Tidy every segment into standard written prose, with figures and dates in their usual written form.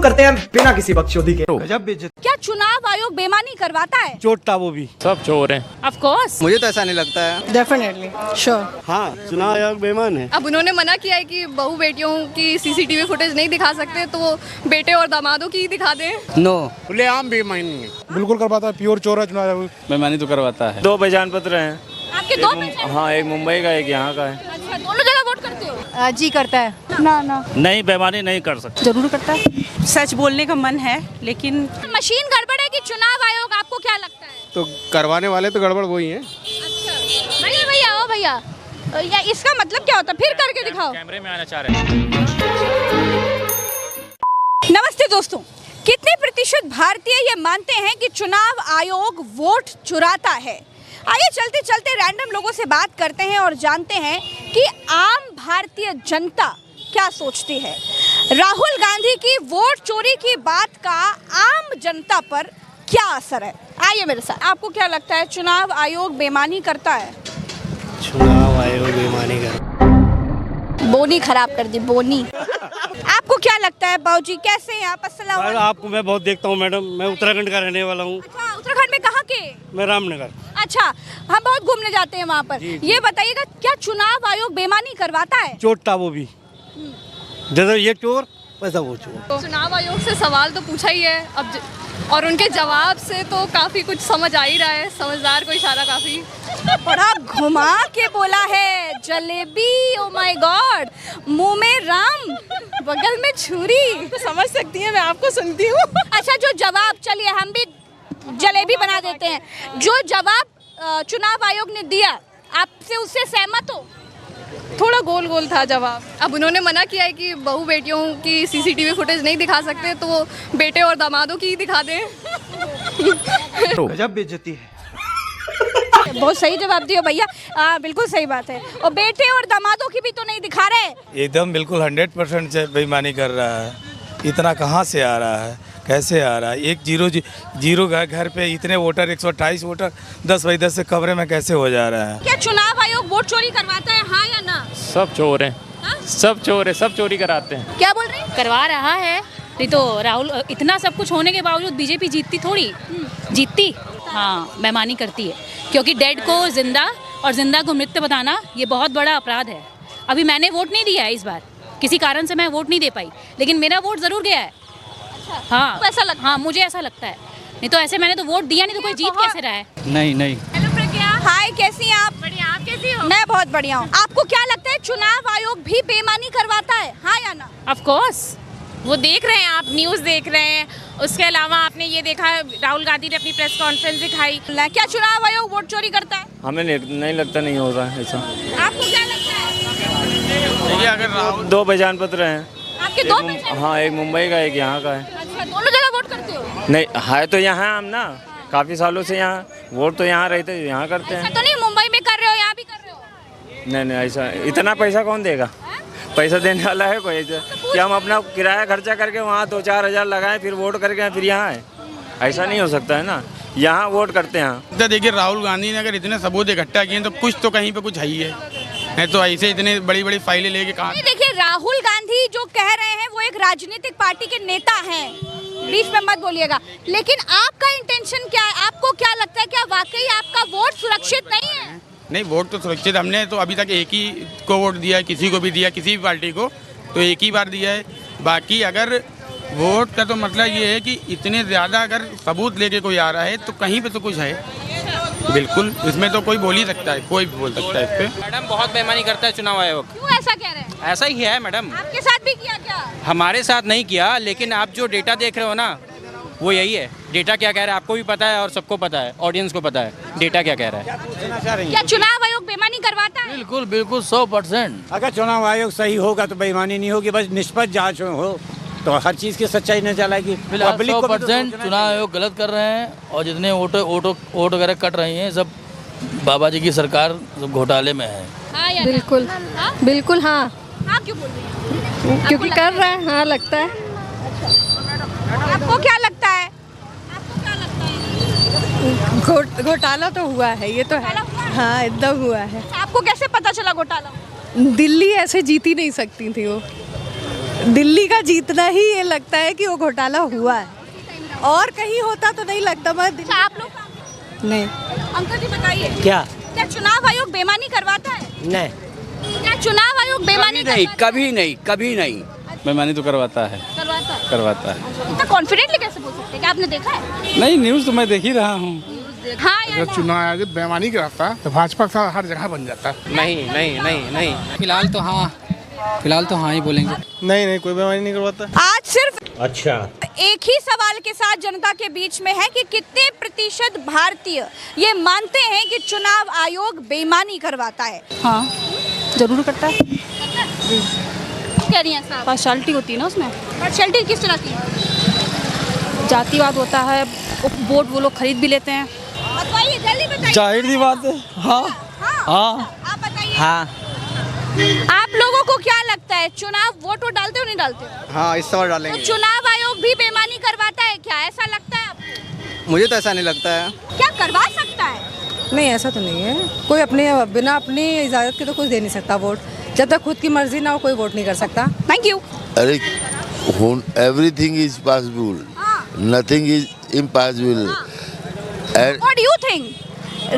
करते हैं बिना किसी बकचोदी के। क्या चुनाव आयोग बेईमानी करवाता है? चोटा वो भी सब चोर हैं। Of course. मुझे तो ऐसा नहीं लगता है। Definitely sure. हाँ, चुनाव आयोग बेईमान है। अब उन्होंने मना किया है कि बहू बेटियों की सीसीटीवी फुटेज नहीं दिखा सकते, तो बेटे और दामादों की दिखा दें। नो, खुलेआम बेईमानी है। बिल्कुल करवाता है, प्योर चोर है चुनाव आयोग। बेईमानी तो करवाता है। 2 पहचान पत्र हैं। आपके 2 पहचान? हाँ, एक मुंबई का एक यहाँ का है। अच्छा, दोनों जगह वोट करते हो? जी करता है। ना नहीं, बेईमानी नहीं कर सकते। जरूर करता है। सच बोलने का मन है, लेकिन मशीन गड़बड़ है कि चुनाव आयोग, आपको क्या लगता है? तो करवाने वाले तो गड़बड़ वही है। अच्छा भैया भैया ओ भैया, या इसका मतलब क्या होता है? फिर करके दिखाओ। कैमरे में आना चाह रहे हैं। नमस्ते दोस्तों, कितने प्रतिशत भारतीय ये मानते हैं कि चुनाव आयोग वोट चुराता है? आइए चलते चलते रैंडम लोगों से बात करते हैं और जानते हैं कि आम भारतीय जनता क्या सोचती है। राहुल गांधी की वोट चोरी की बात का आम जनता पर क्या असर है? आइए मेरे साथ। आपको क्या लगता है, चुनाव आयोग बेईमानी करता है? चुनाव आयोग बेईमानी कर। बोनी खराब कर दी, बोनी। आपको क्या लगता है बाबूजी, कैसे हैं आप? अस्सलाम वालेकुम। आपको मैं बहुत देखता हूँ मैडम, मैं उत्तराखंड का रहने वाला हूँ। अच्छा, उत्तराखंड में कहाँ के? मैं रामनगर। अच्छा, हम बहुत घूमने जाते हैं वहाँ पर। ये बताइएगा, क्या चुनाव आयोग बेईमानी करवाता है? चोटा वो भी, जैसे ये चोर वैसा वो चोर। चुनाव आयोग से सवाल तो पूछा ही है अब और उनके जवाब से तो काफी कुछ समझ आ ही रहा है। समझदार को इशारा काफी बड़ा घुमा के बोला है। जलेबी, ओ माय गॉड, मुंह में राम, बगल में छुरी। समझ सकती हैं, मैं आपको सुनती हूँ। अच्छा, जो जवाब, चलिए हम भी जलेबी बना देते हैं। जो जवाब चुनाव आयोग ने दिया, आपसे उससे सहमत हो? थोड़ा गोल गोल था जवाब। अब उन्होंने मना किया है कि बहू बेटियों की सीसीटीवी फुटेज नहीं दिखा सकते, तो बेटे और दामादों की दिखा दें। गजब बेइज्जती है। बहुत सही जवाब दिया भैया, बिल्कुल सही बात है। और बेटे और दामादों की भी तो नहीं दिखा रहे। एकदम बिल्कुल 100% बेईमानी कर रहा है। इतना कहाँ से आ रहा है, कैसे आ रहा है? एक जीरो घर पे इतने वोटर, 128 वोटर 10/10 से कमरे में कैसे हो जा रहा है? क्या चुनाव आयोग वोट चोरी करवाता है, हाँ या ना? सब चोर हैं। हाँ? सब चोर है, सब चोरी कराते हैं। क्या बोल रहे हैं? करवा रहा है, नहीं तो राहुल, इतना सब कुछ होने के बावजूद बीजेपी जीतती थोड़ी। जीतती, हाँ, बेईमानी करती है, क्योंकि डेड को जिंदा और जिंदा को मृत बताना ये बहुत बड़ा अपराध है। अभी मैंने वोट नहीं दिया है इस बार, किसी कारण से मैं वोट नहीं दे पाई, लेकिन मेरा वोट जरूर गया है। हाँ, तो ऐसा लगता है? हाँ, मुझे ऐसा लगता है। नहीं तो ऐसे मैंने तो वोट दिया नहीं, तो कोई जीत कैसे रहा है? नहीं। हेलो प्रज्ञा, हाय, कैसी हैं आप? बढ़िया, आप कैसी हो? मैं बहुत बढ़िया हूँ। आपको क्या लगता है, चुनाव आयोग भी बेईमानी करवाता है, हाँ या ना? ऑफ कोर्स, वो देख रहे हैं, आप न्यूज़ देख रहे हैं। उसके अलावा आपने ये देखा, राहुल गांधी ने अपनी प्रेस कॉन्फ्रेंस दिखाई। क्या चुनाव आयोग वोट चोरी करता है? हमें नहीं लगता, नहीं होगा ऐसा। आपको क्या लगता है? देखिए, अगर राहुल 2 पहचान पत्र हैं। आपके 2 पहचान? हाँ, एक मुंबई का एक यहाँ का है। अच्छा, दोनों जगह वोट करते हो? नहीं है तो यहाँ हम ना, काफी सालों से यहाँ वोट तो यहाँ रहते, यहाँ करते ऐसा हैं। तो नहीं मुंबई में कर रहे हो, यहाँ भी कर रहे हो? नहीं, ऐसा इतना पैसा कौन देगा? पैसा देने वाला है कोई? कि हम अपना किराया खर्चा करके वहाँ 2-4 हज़ार लगाएं, फिर वोट करके फिर यहाँ आए? ऐसा नहीं हो सकता है ना। यहाँ वोट करते हैं। तो देखिए, राहुल गांधी ने अगर इतने सबूत इकट्ठा किए तो कुछ तो कहीं पे कुछ है ही है। नहीं तो ऐसे इतने बड़ी फाइलें लेके कहाँ? देखिए, राहुल गांधी जो कह रहे हैं वो एक राजनीतिक पार्टी के नेता हैं, बीच में मत बोलिएगा। लेकिन आपका इंटेंशन क्या है? आपको क्या लगता है, क्या वाकई आपका वोट सुरक्षित नहीं है? नहीं, वोट तो सुरक्षित, हमने तो अभी तक एक ही को वोट दिया है, किसी को भी दिया, किसी भी पार्टी को तो एक ही बार दिया है। बाकी अगर वोट का तो मतलब ये है कि इतने ज़्यादा अगर सबूत लेके कोई आ रहा है तो कहीं पे तो कुछ है। बिल्कुल, इसमें तो कोई बोल ही सकता है, कोई भी बोल सकता है इस पे। मैडम, बहुत बेईमानी करता है चुनाव आयोग। क्यों ऐसा कह रहे हैं? ऐसा ही है मैडम। आपके साथ भी किया क्या? हमारे साथ नहीं किया, लेकिन आप जो डेटा देख रहे हो ना, वो यही है। डेटा क्या कह रहा है आपको भी पता है और सबको पता है, ऑडियंस को पता है डेटा क्या कह रहा है। क्या चुनाव आयोग बेईमानी करवाता है? बिल्कुल 100%। अगर चुनाव आयोग सही होगा तो बेईमानी नहीं होगी, बस निष्पक्ष जांच हो तो हर चीज़ की सच्चाई नजर आएगी। 100% चुनाव आयोग गलत कर रहे हैं, और जितने वोट वगैरह कट रही हैं सब बाबा जी की सरकार सब घोटाले में है। हाँ या बिल्कुल, हाँ? बिल्कुल हाँ, हाँ क्यों बोल रही हैं? क्योंकि कर रहे हैं, हाँ लगता है। आपको क्या लगता है? आपको क्या लगता है? घोटाला तो हुआ है, ये तो है। हाँ, एकदम हुआ है। आपको कैसे पता चला घोटाला? दिल्ली ऐसे जीत ही नहीं सकती थी वो। दिल्ली का जीतना ही ये लगता है कि वो घोटाला हुआ है, और कहीं होता तो नहीं लगता। मैं आप लोग नहीं। अंकल जी बताइए, क्या चुनाव आयोग बेईमानी करवाता है? नहीं, क्या चुनाव आयोग बेईमानी करवाता है? कभी नहीं। बेईमानी तो करवाता है, करवाता है। इतना कॉन्फिडेंटली कैसे बोल सकते हैं कि आपने देखा है? नहीं, न्यूज़ तो मैं देख ही रहा हूँ। हाँ या अगर चुनाव आयोग बेईमानी कराता तो भाजपा का हर जगह बन जाता। नहीं। फिलहाल तो हाँ ही बोलेंगे। नहीं, कोई बेईमानी नहीं करवाता। आज सिर्फ अच्छा, एक ही सवाल के साथ जनता के बीच में है कि कितने प्रतिशत भारतीय ये मानते हैं कि चुनाव आयोग बेईमानी करवाता है? हाँ, जरूर करता है। कह रही हैं साहब, पार्शलिटी होती है ना उसमें, पार्शियलिटी किस तरह की? जातिवाद होता है, वोट वो लोग खरीद भी लेते हैं। बताइए, जल्दी बताइए। जाहिर सी बात है। हाँ। आप बताइए। हाँ, आप लोगों को क्या लगता है, चुनाव वोट डालते हो नहीं डालते हो? हाँ, इस बार तो डालेंगे। चुनाव आयोग भी बेईमानी करवाता है क्या, ऐसा लगता है आपको? मुझे तो ऐसा नहीं लगता है। क्या करवा सकता है? नहीं, ऐसा तो नहीं है। कोई बिना अपनी इजाज़त के तो कुछ दे नहीं सकता वोट। जब तक खुद की मर्जी ना हो कोई वोट नहीं कर सकता। Thank you. अरे everything is possible, nothing is impossible. What do you think,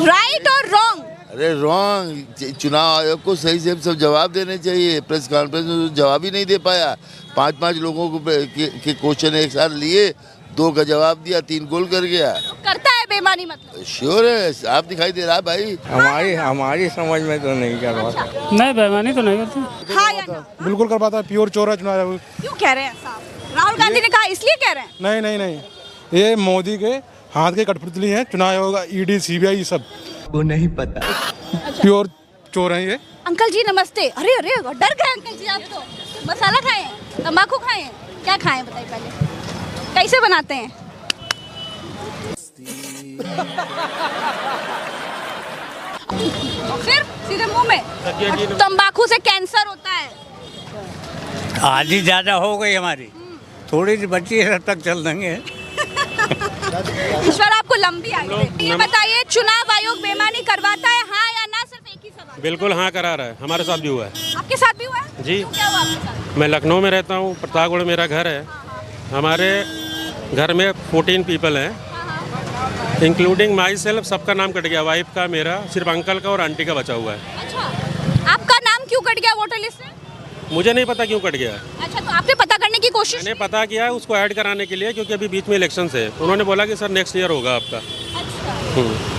right और रॉन्ग? अरे रॉन्ग। चुनाव आयोग को सही से सब जवाब देने चाहिए। प्रेस कॉन्फ्रेंस में तो जवाब ही नहीं दे पाया। 5 लोगों को के क्वेश्चन एक साथ लिए, 2 का जवाब दिया, 3 गोल कर गया। करता है बेईमानी मतलब? श्योर है, साफ दिखाई दे रहा है भाई। हमारी समझ में तो नहीं करवाता। नहीं, बेईमानी तो नहीं करती। हाँ या ना? बिल्कुल करवाता है, प्योर चोर है चुनाव आयोग। क्यों कह रहे हैं साहब? राहुल गांधी ने कहा इसलिए कह रहे हैं? नहीं, ये मोदी के हाथ के कठपुतली हैं। चुनाव आयोग, ईडी, सीबीआई सब वो नहीं पता। प्योर चोर हैं ये। अंकल जी नमस्ते। अरे डर गए अंकल जी आप तो। मसाला खाएं, तंबाकू खाएं, क्या खाएं बताइए पहले, कैसे बनाते हैं? फिर सीधे मुंह में। तंबाकू से कैंसर होता है। आधी ज्यादा हो गई हमारी, थोड़ी सी बची है, तब तक चल देंगे। इस बार आपको लंबी आई है। ये बताइए, चुनाव आयोग बेईमानी करवाता है, हाँ या ना? सिर्फ एक ही सवाल। बिल्कुल हाँ करा रहा है, हमारे साथ भी हुआ है। आपके साथ भी हुआ है? जी। तो क्या हुआ आपके साथ? मैं लखनऊ में रहता हूँ, प्रतापगढ़ मेरा घर है। हमारे घर में 14 पीपल हैं, इंक्लूडिंग माई सेल्फ। सबका नाम कट गया, वाइफ का, मेरा, सिर्फ अंकल का और आंटी का बचा हुआ है। अच्छा, आपका नाम क्यों कट गया वोटर लिस्ट से? मुझे नहीं पता क्यों कट गया। अच्छा, तो आपने पता करने की कोशिश? मैंने पता किया उसको ऐड कराने के लिए, क्योंकि अभी बीच में इलेक्शन है। उन्होंने बोला कि सर नेक्स्ट ईयर होगा आपका।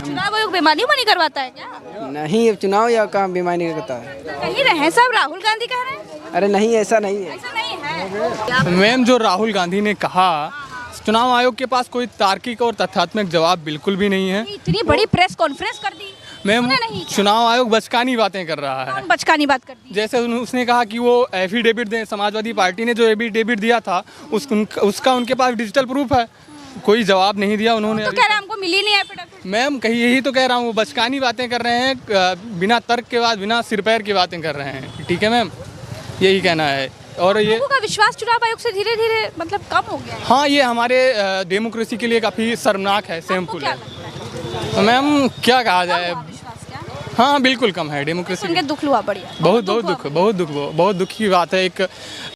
चुनाव आयोग बेईमानी करवाता है क्या? नहीं, चुनाव आयोग का बेईमानी करता है। कहीं रहे सब, राहुल गांधी कह रहे हैं। अरे नहीं, ऐसा नहीं है। ऐसा नहीं है। मैम, जो राहुल गांधी ने कहा, चुनाव आयोग के पास कोई तार्किक और तथ्यात्मक जवाब बिल्कुल भी नहीं है। इतनी बड़ी प्रेस कॉन्फ्रेंस कर दी मैम। चुनाव आयोग बचकानी बातें कर रहा है। बचकानी बात कर दी? जैसे उसने कहा कि वो एफिडेविट दे, समाजवादी पार्टी ने जो एफिडेविट दिया था उसका उनके पास डिजिटल प्रूफ है। कोई जवाब नहीं दिया उन्होंने। तो कह रहे हैं हमको मिली नहीं एफिडेविट। मैम, कहीं यही तो कह रहा हूँ, वो बचकानी बातें कर रहे हैं, बिना तर्क के बाद, बिना सिर पैर की बातें कर रहे हैं। ठीक है मैम, यही कहना है। और ये लोगों का विश्वास चुनाव आयोग से धीरे धीरे मतलब कम हो गया है। हाँ, ये हमारे डेमोक्रेसी के लिए काफ़ी शर्मनाक है, शेमफुल है। मैम, क्या कहा जाए। हाँ, बिल्कुल कम है डेमोक्रेसी। उनके दुख हुआ बढ़िया। बहुत दुख की बात है। एक